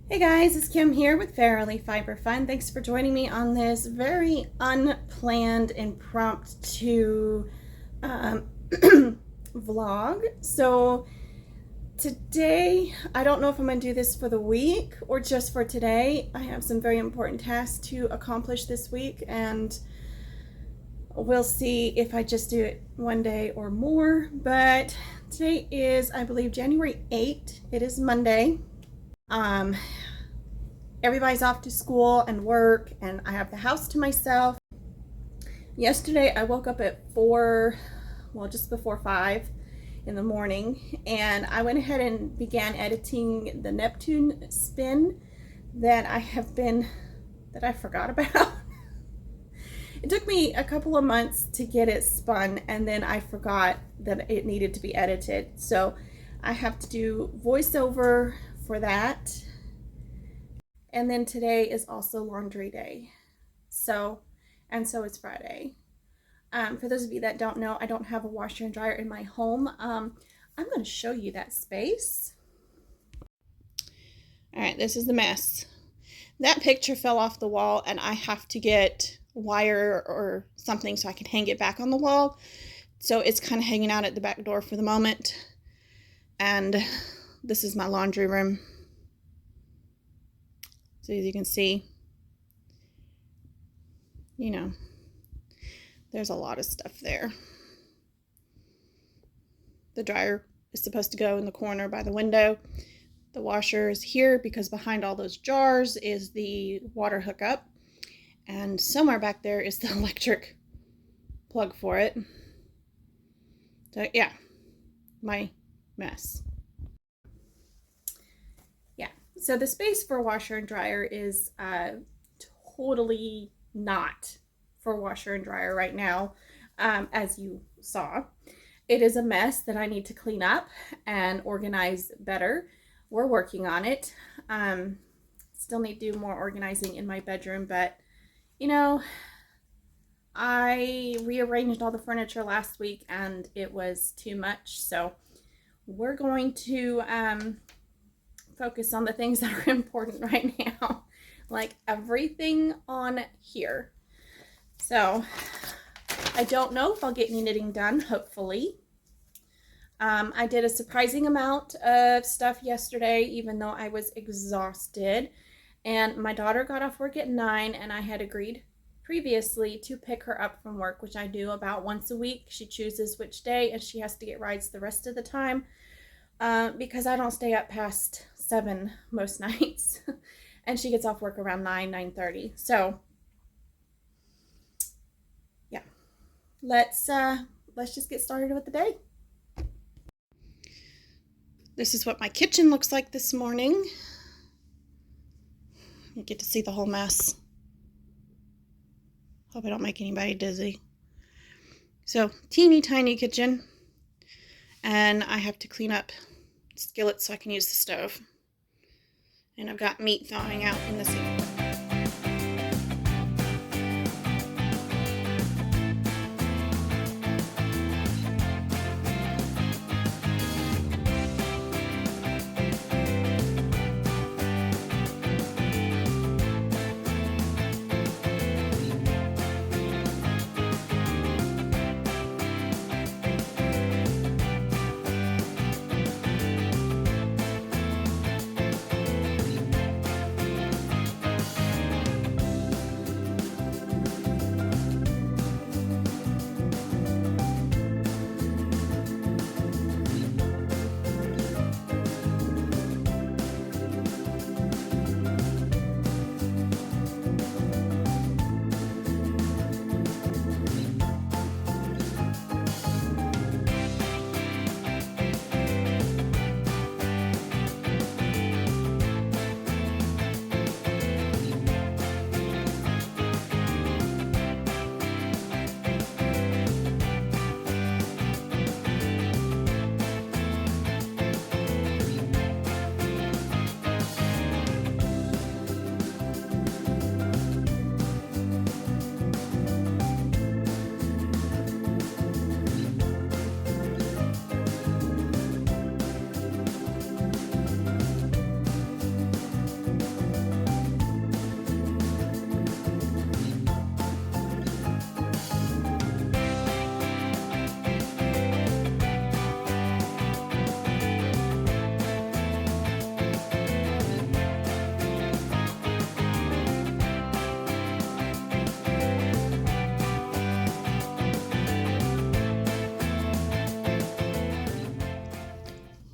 Hey guys, it's Kim here with Fairily Fiber Fun. Thanks for joining me on this very unplanned, impromptu vlog. So today, I don't know if I'm going to do this for the week or just for today. I have some very important tasks to accomplish this week, and we'll see if I just do it one day or more. But today is, I believe, January 8th. It is Monday. Everybody's off to school and work, and I have the house to myself. Yesterday I woke up at 4, well, just before 5 in the morning, and I went ahead and began editing the Neptune spin that I forgot about. It took me a couple of months to get it spun, and then I forgot that it needed to be edited. So I have to do voiceover for that. And then today is also laundry day. So it's Friday. For those of you that don't know, I don't have a washer and dryer in my home. I'm going to show you that space. All right, this is the mess. That picture fell off the wall, and I have to get wire or something so I can hang it back on the wall. So it's kind of hanging out at the back door for the moment. And this is my laundry room. So as you can see, there's a lot of stuff there. The dryer is supposed to go in the corner by the window. The washer is here because behind all those jars is the water hookup. And somewhere back there is the electric plug for it. So yeah, my mess. So the space for washer and dryer is totally not for washer and dryer right now, as you saw. It is a mess that I need to clean up and organize better. We're working on it. Still need to do more organizing in my bedroom, but I rearranged all the furniture last week and it was too much. So we're going to focus on the things that are important right now, like everything on here. So I don't know if I'll get any knitting done, hopefully. I did a surprising amount of stuff yesterday, even though I was exhausted. And my daughter got off work at 9, and I had agreed previously to pick her up from work, which I do about once a week. She chooses which day, and she has to get rides the rest of the time because I don't stay up past 7 most nights. And she gets off work around 9:30. So yeah, let's just get started with the day. This is what my kitchen looks like this morning. You get to see the whole mess. Hope I don't make anybody dizzy. So teeny tiny kitchen, and I have to clean up skillets so I can use the stove. And I've got meat thawing out in the sink.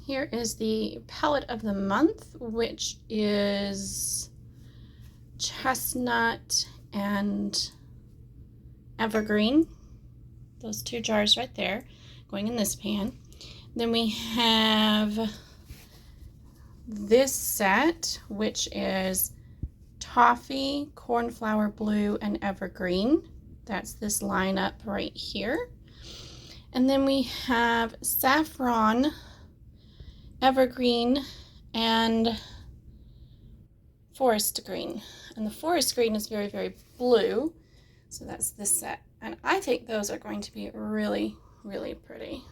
Here is the palette of the month, which is chestnut and evergreen. Those two jars right there going in this pan. Then we have this set, which is toffee, cornflower blue, and evergreen. That's this lineup right here. And then we have saffron, evergreen, and forest green. And the forest green is very, very blue. So that's this set. And I think those are going to be really, really pretty.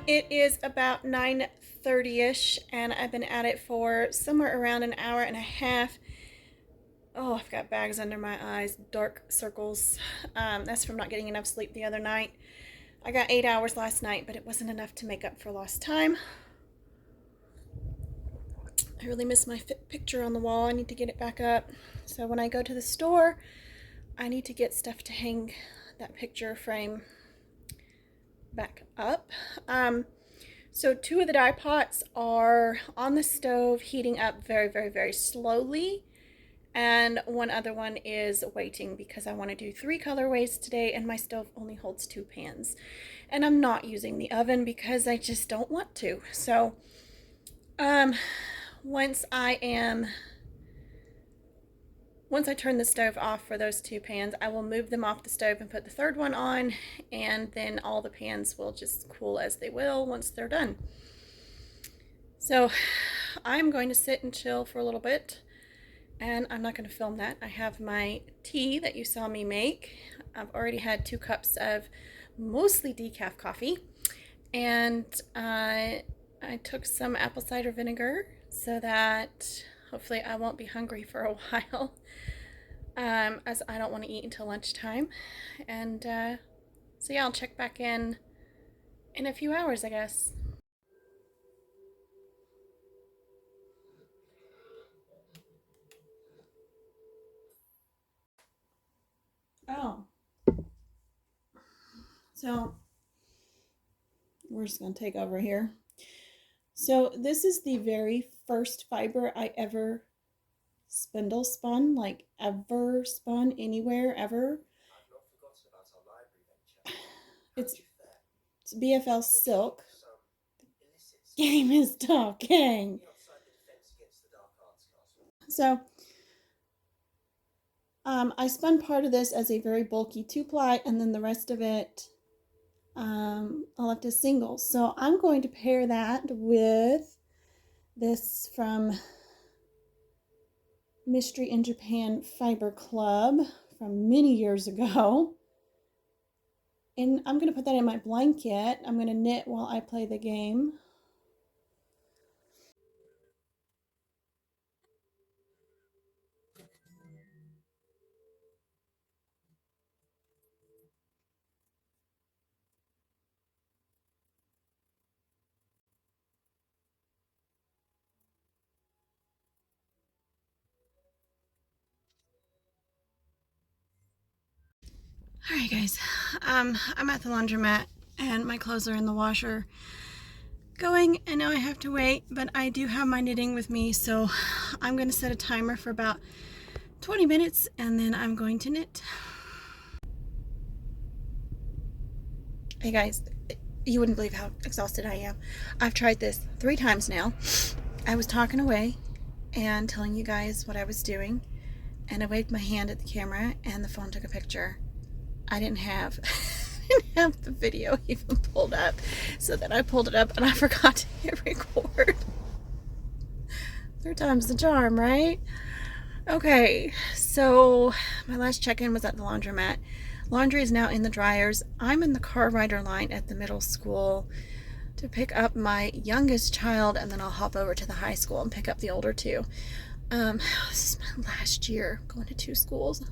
It is about 9:30ish, and I've been at it for somewhere around an hour and a half. Oh, I've got bags under my eyes, dark circles. That's from not getting enough sleep the other night. I got 8 hours last night, but it wasn't enough to make up for lost time. I really miss my picture on the wall. I need to get it back up. So when I go to the store, I need to get stuff to hang that picture frame back up. So 2 of the dye pots are on the stove heating up very, very, very slowly. And one other one is waiting because I want to do 3 colorways today and my stove only holds 2 pans. And I'm not using the oven because I just don't want to. So once I turn the stove off for those 2 pans, I will move them off the stove and put the 3rd one on, and then all the pans will just cool as they will once they're done. So I'm going to sit and chill for a little bit, and I'm not going to film that. I have my tea that you saw me make. I've already had 2 cups of mostly decaf coffee, and I took some apple cider vinegar so that hopefully I won't be hungry for a while, as I don't want to eat until lunchtime. And so yeah, I'll check back in a few hours, I guess. Oh, so we're just gonna take over here. So this is the very first fiber I ever spindle spun, like ever spun anywhere ever. It's BFL silk. Game is talking. So I spun part of this as a very bulky 2-ply, and then the rest of it I left as singles. So I'm going to pair that with this from Mystery in Japan Fiber Club from many years ago. And I'm going to put that in my blanket. I'm going to knit while I play the game. All right, guys. I'm at the laundromat and my clothes are in the washer going, and now I have to wait, but I do have my knitting with me, so I'm going to set a timer for about 20 minutes and then I'm going to knit. Hey guys, you wouldn't believe how exhausted I am. I've tried this 3 times now. I was talking away and telling you guys what I was doing, and I waved my hand at the camera and the phone took a picture. I didn't have the video even pulled up, so then I pulled it up and I forgot to hit record. 3 times the charm, right? Okay, so my last check-in was at the laundromat. Laundry is now in the dryers. I'm in the car rider line at the middle school to pick up my youngest child, and then I'll hop over to the high school and pick up the older 2. This is my last year going to 2 schools.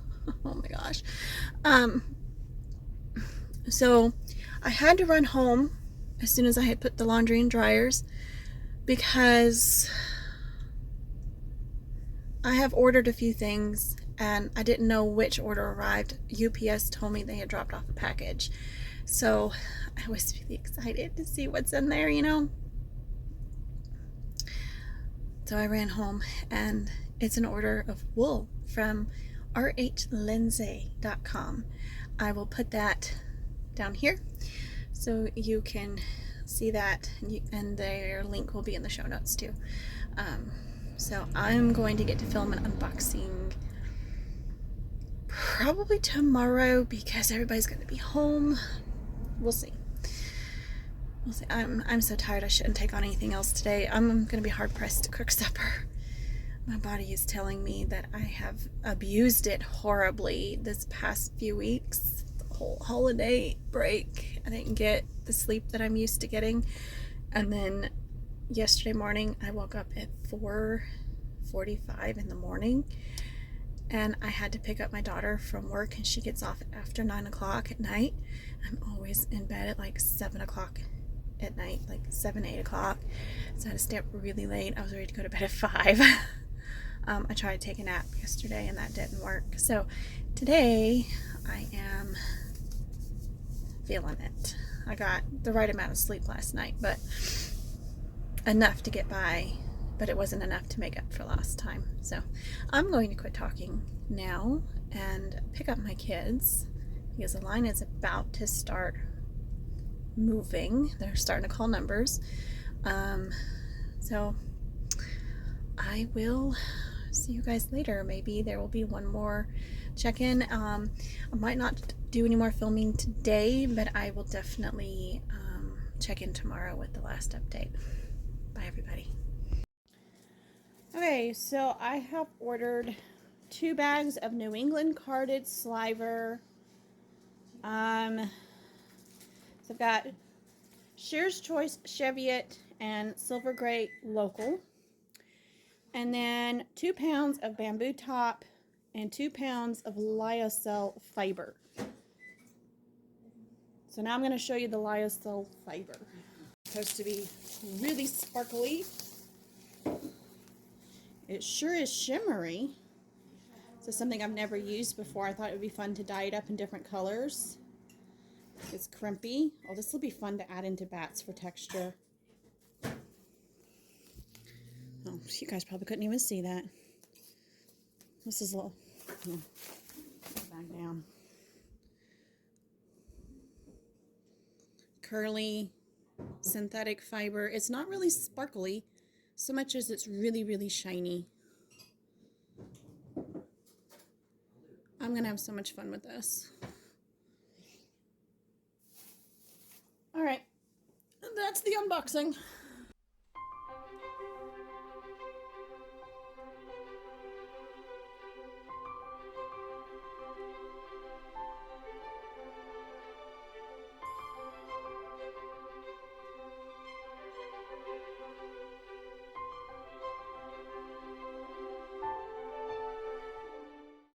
Oh my gosh. So I had to run home as soon as I had put the laundry in dryers because I have ordered a few things and I didn't know which order arrived. UPS told me they had dropped off a package. So I was really excited to see what's in there, you know. So I ran home and it's an order of wool from rhlindsay.com. I will put that down here so you can see that, and their link will be in the show notes too. So I'm going to get to film an unboxing probably tomorrow because everybody's going to be home. We'll see. We'll see. I'm so tired I shouldn't take on anything else today. I'm going to be hard pressed to cook supper. My body is telling me that I have abused it horribly this past few weeks. The whole holiday break, I didn't get the sleep that I'm used to getting. And then yesterday morning, I woke up at 4:45 in the morning. And I had to pick up my daughter from work, and she gets off after 9 o'clock at night. I'm always in bed at like 7 o'clock at night, like 7, 8 o'clock. So I had to stay up really late. I was ready to go to bed at 5. I tried to take a nap yesterday and that didn't work. So today I am feeling it. I got the right amount of sleep last night, but enough to get by but it wasn't enough to make up for last time. So I'm going to quit talking now and pick up my kids because the line is about to start moving. They're starting to call numbers. So I will see you guys later. Maybe there will be one more check-in. I might not do any more filming today, but I will definitely check in tomorrow with the last update. Bye, everybody. Okay, so I have ordered 2 bags of New England carded sliver. So I've got Shear's Choice Cheviot and Silver Gray Local. And then 2 pounds of bamboo top and 2 pounds of lyocell fiber. So now I'm going to show you the lyocell fiber. It's supposed to be really sparkly. It sure is shimmery. So something I've never used before. I thought it would be fun to dye it up in different colors. It's crimpy. Oh, this will be fun to add into bats for texture. Oh, you guys probably couldn't even see that. This is a little, back down. Curly synthetic fiber. It's not really sparkly so much as it's really, really shiny. I'm gonna have so much fun with this. All right, that's the unboxing.